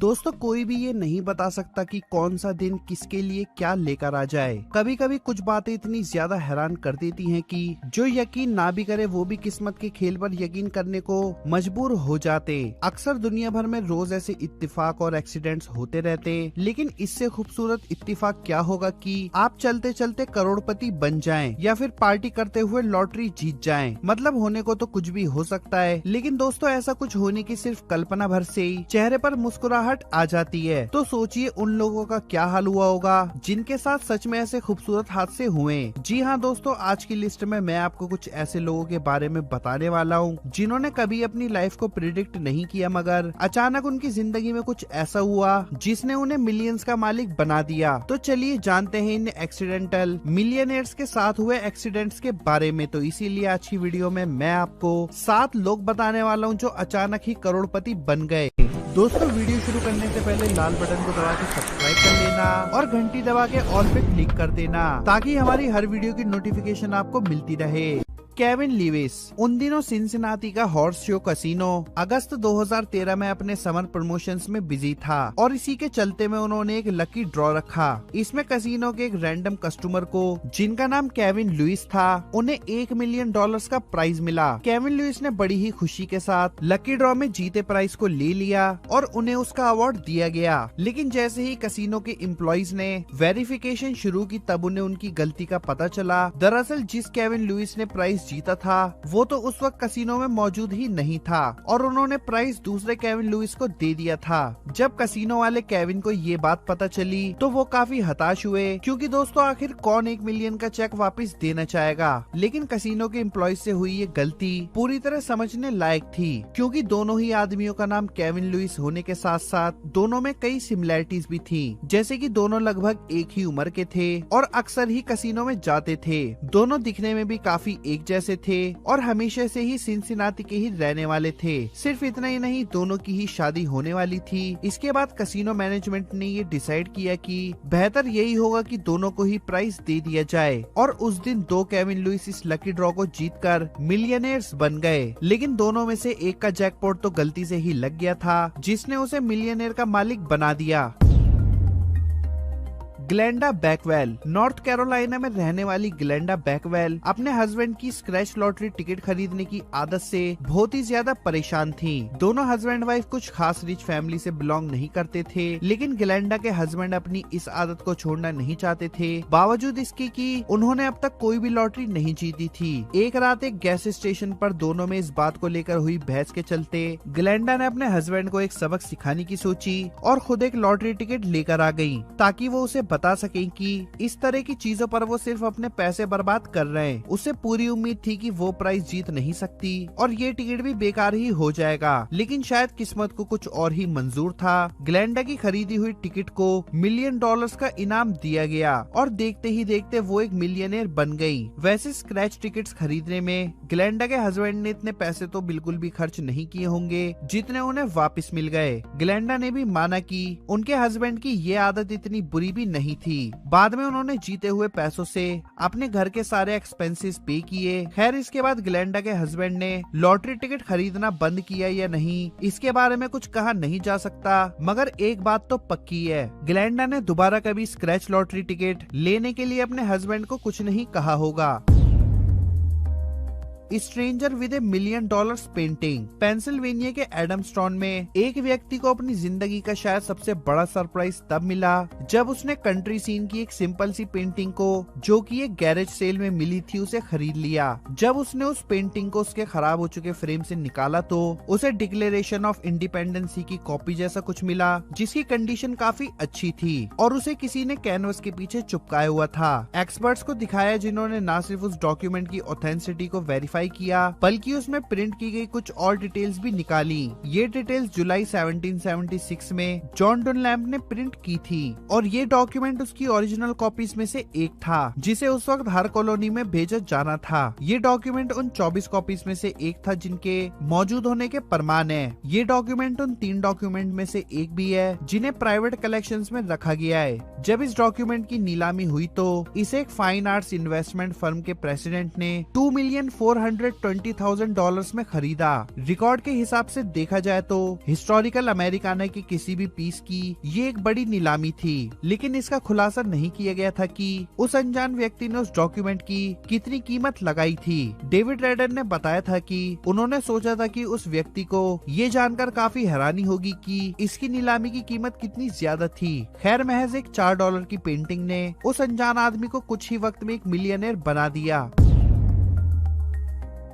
दोस्तों कोई भी ये नहीं बता सकता कि कौन सा दिन किसके लिए क्या लेकर आ जाए। कभी कभी कुछ बातें इतनी ज्यादा हैरान कर देती हैं कि जो यकीन ना भी करे वो भी किस्मत के खेल पर यकीन करने को मजबूर हो जाते। अक्सर दुनिया भर में रोज ऐसे इत्तेफाक और एक्सीडेंट्स होते रहते, लेकिन इससे खूबसूरत इत्तेफाक क्या होगा कि आप चलते चलते करोड़पति बन जाएं या फिर पार्टी करते हुए लॉटरी जीत जाएं। मतलब होने को तो कुछ भी हो सकता है, लेकिन दोस्तों ऐसा कुछ होने की सिर्फ कल्पना भर से ही चेहरे पर मुस्कुराहट आ जाती है। तो सोचिए उन लोगों का क्या हाल हुआ होगा जिनके साथ सच में ऐसे खूबसूरत हादसे हुए। जी हाँ दोस्तों, आज की लिस्ट में मैं आपको कुछ ऐसे लोगों के बारे में बताने वाला हूँ जिन्होंने कभी अपनी लाइफ को प्रिडिक्ट नहीं किया, मगर अचानक उनकी जिंदगी में कुछ ऐसा हुआ जिसने उन्हें मिलियंस का मालिक बना दिया। तो चलिए जानते हैं इन एक्सीडेंटल मिलियनेयर्स के साथ हुए एक्सीडेंट्स के बारे में। तो इसीलिए आज की वीडियो में मैं आपको 7 लोग बताने वाला हूँ जो अचानक ही करोड़पति बन गए। दोस्तों वीडियो शुरू करने से पहले लाल बटन को दबा के सब्सक्राइब कर लेना और घंटी दबा के ऑल पे क्लिक कर देना ताकि हमारी हर वीडियो की नोटिफिकेशन आपको मिलती रहे। केविन लुइस उन दिनों सिनसिनाटी का हॉर्स शो कसिनो अगस्त 2013 में अपने समर प्रमोशंस में बिजी था और इसी के चलते में उन्होंने एक लकी ड्रॉ रखा। इसमें कसिनो के एक रैंडम कस्टमर को जिनका नाम केविन लुइस था उन्हें $1 मिलियन का प्राइज मिला। केविन लुइस ने बड़ी ही खुशी के साथ लकी ड्रॉ में जीते प्राइज को ले लिया और उन्हें उसका अवार्ड दिया गया। लेकिन जैसे ही कसिनो के एम्प्लॉइज ने वेरिफिकेशन शुरू की तब उन्हें उनकी गलती का पता चला। दरअसल जिस केविन लुइस ने प्राइज जीता था वो तो उस वक्त कसिनो में मौजूद ही नहीं था और उन्होंने प्राइज दूसरे केविन लुइस को दे दिया था। जब कसिनो वाले केविन को ये बात पता चली तो वो काफी हताश हुए, क्योंकि दोस्तों आखिर कौन 1 मिलियन का चेक वापस देना चाहेगा। लेकिन कसिनो के एम्प्लॉय से हुई ये गलती पूरी तरह समझने लायक थी, क्योंकि दोनों ही आदमियों का नाम केविन लुइस होने के साथ साथ दोनों में कई सिमिलैरिटीज भी थी, जैसे कि दोनों लगभग एक ही उम्र के थे और अक्सर ही कसिनो में जाते थे। दोनों दिखने में भी काफी एक जैसे थे और हमेशा से ही सिनसिनाटी के ही रहने वाले थे। सिर्फ इतना ही नहीं, दोनों की ही शादी होने वाली थी। इसके बाद कसिनो मैनेजमेंट ने ये डिसाइड किया कि बेहतर यही होगा कि दोनों को ही प्राइज दे दिया जाए और उस दिन 2 केविन लुइस इस लकी ड्रॉ को जीतकर मिलियनेयर्स बन गए। लेकिन दोनों में से एक का जैकपॉट तो गलती से ही लग गया था जिसने उसे मिलियनेयर का मालिक बना दिया। ग्लेंडा बैकवेल नॉर्थ कैरोलिना में रहने वाली ग्लेंडा बैकवेल अपने हस्बैंड की स्क्रैच लॉटरी टिकट खरीदने की आदत से बहुत ही ज्यादा परेशान थी। दोनों हस्बैंड वाइफ कुछ खास रिच फैमिली से बिलोंग नहीं करते थे, लेकिन ग्लेंडा के हस्बैंड अपनी इस आदत को छोड़ना नहीं चाहते थे, बावजूद इसके कि उन्होंने अब तक कोई भी लॉटरी नहीं जीती थी। एक रात एक गैस स्टेशन पर दोनों में इस बात को लेकर हुई बहस के चलते ग्लेंडा ने अपने हस्बैंड को एक सबक सिखाने की सोची और खुद एक लॉटरी टिकट लेकर आ गयी ताकि वो उसे बता सके कि इस तरह की चीजों पर वो सिर्फ अपने पैसे बर्बाद कर रहे हैं। उसे पूरी उम्मीद थी कि वो प्राइज जीत नहीं सकती और ये टिकट भी बेकार ही हो जाएगा, लेकिन शायद किस्मत को कुछ और ही मंजूर था। ग्लेंडा की खरीदी हुई टिकट को $1 मिलियन का इनाम दिया गया और देखते ही देखते वो एक मिलियनेयर बन गई। वैसे स्क्रैच टिकट्स खरीदने में ग्लेंडा के हस्बैंड ने इतने पैसे तो बिल्कुल भी खर्च नहीं किए होंगे जितने उन्हें वापस मिल गए। ग्लेंडा ने भी माना कि उनके हस्बैंड की ये आदत इतनी बुरी भी नहीं थी। बाद में उन्होंने जीते हुए पैसों से अपने घर के सारे एक्सपेंसेस पे किए। खैर इसके बाद ग्लेंडा के हस्बैंड ने लॉटरी टिकट खरीदना बंद किया या नहीं इसके बारे में कुछ कहा नहीं जा सकता, मगर एक बात तो पक्की है, ग्लेंडा ने दोबारा कभी स्क्रैच लॉटरी टिकट लेने के लिए अपने हस्बैंड को कुछ नहीं कहा होगा। Stranger with $1 million painting Pennsylvania के एडम्सटाउन में एक व्यक्ति को अपनी जिंदगी का शायद सबसे बड़ा सरप्राइज तब मिला जब उसने कंट्री सीन की एक सिंपल सी पेंटिंग को, जो कि एक गैरेज सेल में मिली थी, उसे खरीद लिया। जब उसने उस पेंटिंग को उसके खराब हो चुके फ्रेम से निकाला तो उसे डिक्लेरेशन ऑफ इंडिपेंडेंसी की कॉपी जैसा कुछ मिला जिसकी कंडीशन काफी अच्छी थी और उसे किसी ने कैनवस के पीछे चिपकाया हुआ था। एक्सपर्ट्स को दिखाया जिन्होंने न सिर्फ उस डॉक्यूमेंट की ऑथेंटिसिटी को वेरीफाई किया बल्कि उसमें प्रिंट की गई कुछ और डिटेल्स भी निकाली। ये डिटेल्स जुलाई 1776 में जॉन डनलैप ने प्रिंट की थी और ये डॉक्यूमेंट उसकी ओरिजिनल कॉपीज में से एक था जिसे उस वक्त हर कॉलोनी में भेजा जाना था। ये डॉक्यूमेंट उन 24 कॉपीज में से एक था जिनके मौजूद होने के प्रमाण है। ये डॉक्यूमेंट उन 3 डॉक्यूमेंट में से एक भी है जिन्हें प्राइवेट कलेक्शंस में रखा गया है। जब इस डॉक्यूमेंट की नीलामी हुई तो इसे एक फाइन आर्ट्स इन्वेस्टमेंट फर्म के प्रेसिडेंट ने $2,400,000 $520,000 में खरीदा। रिकॉर्ड के हिसाब से देखा जाए तो हिस्टोरिकल अमेरिकाना की किसी भी पीस की ये एक बड़ी नीलामी थी, लेकिन इसका खुलासा नहीं किया गया था कि उस अनजान व्यक्ति ने उस डॉक्यूमेंट की कितनी कीमत लगाई थी। डेविड रेडर ने बताया था कि उन्होंने सोचा था कि उस व्यक्ति को ये जानकर काफी हैरानी होगी कि इसकी नीलामी की कीमत कितनी ज्यादा थी। खैर महज एक $4 की पेंटिंग ने उस अनजान आदमी को कुछ ही वक्त में एक मिलियनेयर बना दिया।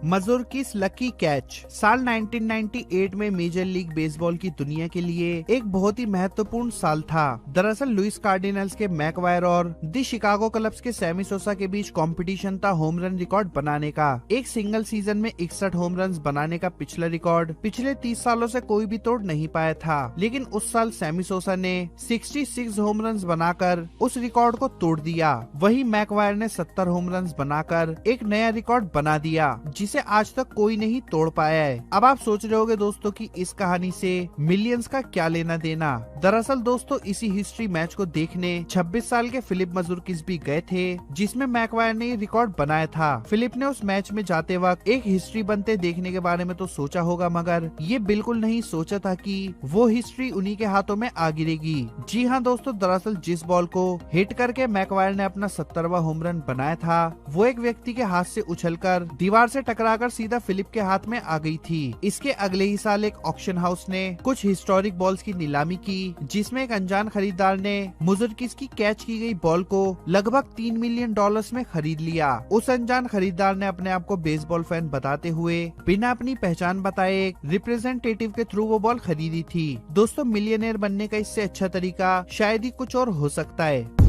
मज़ुरकिस लकी कैच साल 1998 में मेजर लीग बेसबॉल की दुनिया के लिए एक बहुत ही महत्वपूर्ण साल था। दरअसल लुइस कार्डिनल्स के मैकवायर और द शिकागो क्लब्स के सैमी सोसा के बीच कंपटीशन था होम रन रिकॉर्ड बनाने का। एक सिंगल सीजन में 61 होम रन बनाने का पिछला रिकॉर्ड पिछले 30 सालों से कोई भी तोड़ नहीं पाया था, लेकिन उस साल सैमी सोसा ने 66 होम रन बनाकर उस रिकॉर्ड को तोड़ दिया। वही मैकवायर ने 70 होम रन बनाकर एक नया रिकॉर्ड बना दिया जिसे आज तक कोई नहीं तोड़ पाया है। अब आप सोच रहे होंगे दोस्तों कि इस कहानी से मिलियंस का क्या लेना देना। दरअसल दोस्तों इसी हिस्ट्री मैच को देखने 26 साल के फिलिप मज़ुरकिस भी गए थे, जिसमें मैकवायर ने रिकॉर्ड बनाया था। फिलिप ने उस मैच में जाते वक्त एक हिस्ट्री बनते देखने के बारे में तो सोचा होगा, मगर ये बिल्कुल नहीं सोचा था कि वो हिस्ट्री उन्हीं के हाथों में आ गिरेगी। जी हाँ दोस्तों, दरअसल जिस बॉल को हिट करके मैकवायर ने अपना 70वां होम रन बनाया था, वो एक व्यक्ति के हाथ से उछलकर दीवार से टकराकर सीधा फिलिप के हाथ में आ गई थी। इसके अगले ही साल एक ऑक्शन हाउस ने कुछ हिस्टोरिक बॉल्स की नीलामी की, जिसमें एक अनजान खरीदार ने मज़ुरकिस की कैच की गई बॉल को लगभग $3 मिलियन में खरीद लिया। उस अनजान खरीदार ने अपने आप को बेसबॉल फैन बताते हुए बिना अपनी पहचान बताए एक रिप्रेजेंटेटिव के थ्रू वो बॉल खरीदी थी। दोस्तों मिलियनेयर बनने का इससे अच्छा तरीका शायद ही कुछ और हो सकता है। $1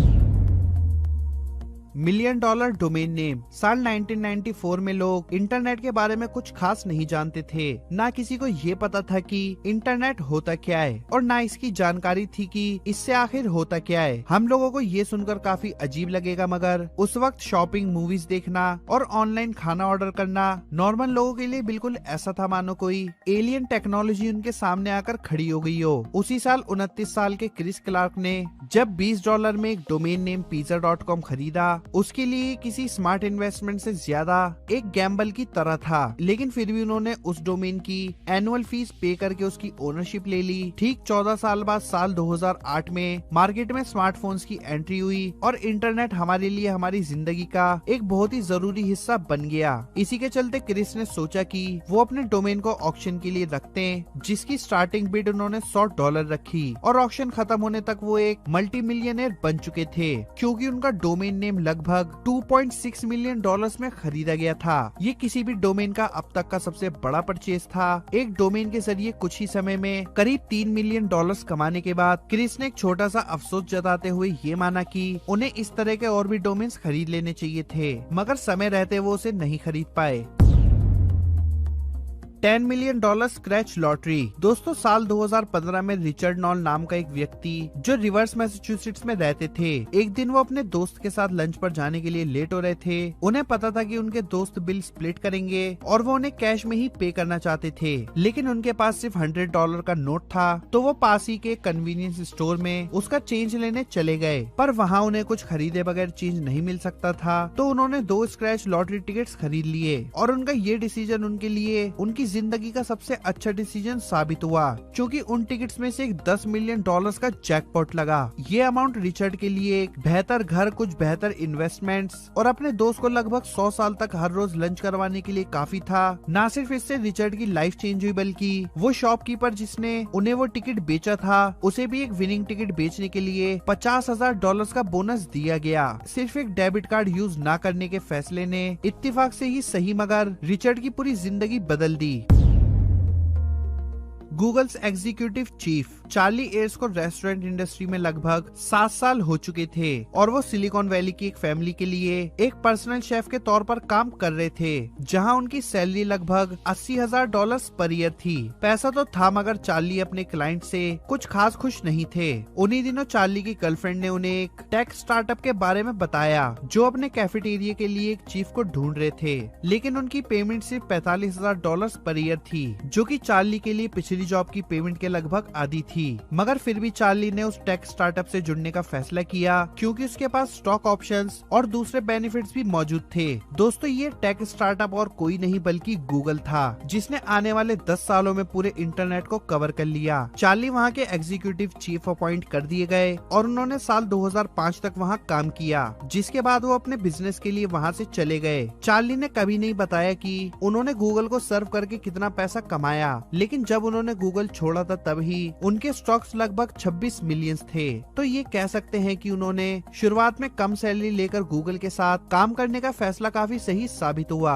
मिलियन डोमेन नेम साल 1994 में लोग इंटरनेट के बारे में कुछ खास नहीं जानते थे। ना किसी को ये पता था कि इंटरनेट होता क्या है और ना इसकी जानकारी थी कि इससे आखिर होता क्या है। हम लोगों को ये सुनकर काफी अजीब लगेगा, मगर उस वक्त शॉपिंग, मूवीज देखना और ऑनलाइन खाना ऑर्डर करना नॉर्मल लोगों के लिए बिल्कुल ऐसा था मानो कोई एलियन टेक्नोलॉजी उनके सामने आकर खड़ी हो गई हो। उसी साल 29 साल के क्रिस क्लार्क ने जब $20 में एक डोमेन नेम pizza.com खरीदा, उसके लिए किसी स्मार्ट इन्वेस्टमेंट से ज्यादा एक गैम्बल की तरह था, लेकिन फिर भी उन्होंने उस डोमेन की एनुअल फीस पे करके उसकी ओनरशिप ले ली। ठीक 14 साल बाद साल 2008 में मार्केट में स्मार्टफोन्स की एंट्री हुई और इंटरनेट हमारे लिए हमारी जिंदगी का एक बहुत ही जरूरी हिस्सा बन गया। इसी के चलते क्रिस ने सोचा कि वो अपने डोमेन को ऑक्शन के लिए रखते हैं, जिसकी स्टार्टिंग बिड उन्होंने $100 रखी और ऑक्शन खत्म होने तक वो एक मल्टी मिलियनेयर बन चुके थे, क्योंकि उनका डोमेन नेम लगभग $2.6 मिलियन में खरीदा गया था। ये किसी भी डोमेन का अब तक का सबसे बड़ा परचेज था। एक डोमेन के जरिए कुछ ही समय में करीब $3 मिलियन कमाने के बाद क्रिस ने एक छोटा सा अफसोस जताते हुए ये माना कि उन्हें इस तरह के और भी डोमेन्स खरीद लेने चाहिए थे, मगर समय रहते वो उसे नहीं खरीद पाए। $10 मिलियन स्क्रैच लॉटरी। दोस्तों साल 2015 में रिचर्ड नॉल नाम का एक व्यक्ति जो रिवर्स मैसाचुसेट्स में रहते थे, एक दिन वो अपने दोस्त के साथ लंच पर जाने के लिए लेट हो रहे थे। उन्हें पता था कि उनके दोस्त बिल स्प्लिट करेंगे और वो उन्हें कैश में ही पे करना चाहते थे, लेकिन उनके पास सिर्फ $100 का नोट था। तो वो पास ही के कन्वीनियंस स्टोर में उसका चेंज लेने चले गए, पर वहाँ उन्हें कुछ खरीदे बगैर चेंज नहीं मिल सकता था। तो उन्होंने 2 स्क्रैच लॉटरी टिकट्स खरीद लिए और उनका ये डिसीजन उनके लिए उनकी जिंदगी का सबसे अच्छा डिसीजन साबित हुआ, क्योंकि उन टिकट्स में से एक $10 मिलियन का जैकपॉट लगा। ये अमाउंट रिचर्ड के लिए एक बेहतर घर, कुछ बेहतर इन्वेस्टमेंट्स और अपने दोस्त को लगभग 100 साल तक हर रोज लंच करवाने के लिए काफी था। ना सिर्फ इससे रिचर्ड की लाइफ चेंज हुई, बल्कि वो शॉपकीपर जिसने उन्हें वो टिकट बेचा था, उसे भी एक विनिंग टिकट बेचने के लिए $50,000 का बोनस दिया गया। सिर्फ एक डेबिट कार्ड यूज न करने के फैसले ने इत्तेफाक से ही सही, मगर रिचर्ड की पूरी जिंदगी बदल दी। Google's executive chief Charlie Ayers को रेस्टोरेंट इंडस्ट्री में लगभग 7 साल हो चुके थे और वो सिलिकॉन वैली की एक फैमिली के लिए एक पर्सनल शेफ के तौर पर काम कर रहे थे, जहां उनकी सैलरी लगभग $80,000 पर ईयर थी। पैसा तो था, मगर चार्ली अपने क्लाइंट से कुछ खास खुश नहीं थे। उन्हीं दिनों चार्ली की गर्लफ्रेंड ने उन्हें एक टेक स्टार्टअप के बारे में बताया जो अपने कैफेटेरिया के लिए एक चीफ को ढूंढ रहे थे, लेकिन उनकी पेमेंट सिर्फ $45,000 पर ईयर थी, जो कि चार्ली के लिए पिछली जॉब की पेमेंट के लगभग आधी थी। थी, मगर फिर भी चार्ली ने उस टेक स्टार्टअप से जुड़ने का फैसला किया क्योंकि उसके पास स्टॉक ऑप्शंस और दूसरे बेनिफिट्स भी मौजूद थे। दोस्तों, ये टेक स्टार्टअप और कोई नहीं बल्कि गूगल था, जिसने आने वाले 10 सालों में पूरे इंटरनेट को कवर कर लिया। चार्ली वहाँ के एग्जीक्यूटिव चीफ अपॉइंट कर दिए गए और उन्होंने साल 2005 तक वहाँ काम किया, जिसके बाद वो अपने बिजनेस के लिए वहाँ से चले गए। चार्ली ने कभी नहीं बताया कि उन्होंने गूगल को सर्व करके कितना पैसा कमाया, लेकिन जब उन्होंने गूगल छोड़ा था तब ही उनके स्टॉक्स लगभग 26 मिलियंस थे। तो ये कह सकते हैं कि उन्होंने शुरुआत में कम सैलरी लेकर गूगल के साथ काम करने का फैसला काफी सही साबित हुआ।